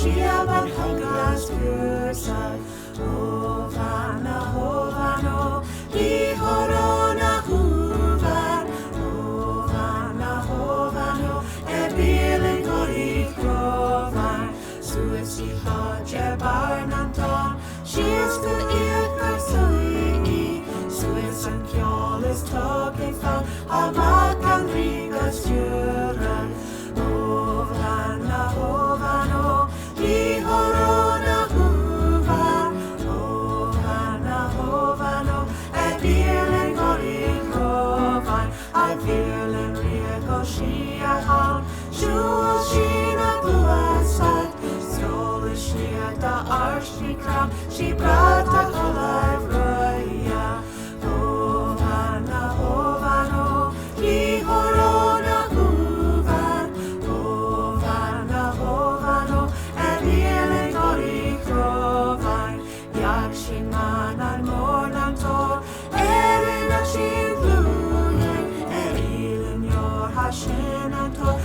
Shiaban Hagas Pursat, Hovano, Ihorona Huvan, Hovano, Ebilin Gori Krovan, Suesi Haje Barnanton, Shias to Ilkar Sui, Suis and Kjolis Token Fan, Hamakan Rigas Juran, Hovano, Ihorona Huvan, Hovano, Ebilin Gori Krovan, Ebilin Riego Shiahan, Shul Shina Guasat, Stole Shia da Arshni Kram, She brought a alive Raya, Hovano, Ihorona Huvan, Hovano, Ebilin Gori Krovan, Yakshin Manan Mornan Tor, Erin Akshin Bluyen, Erilin Yor Hashin and Tor,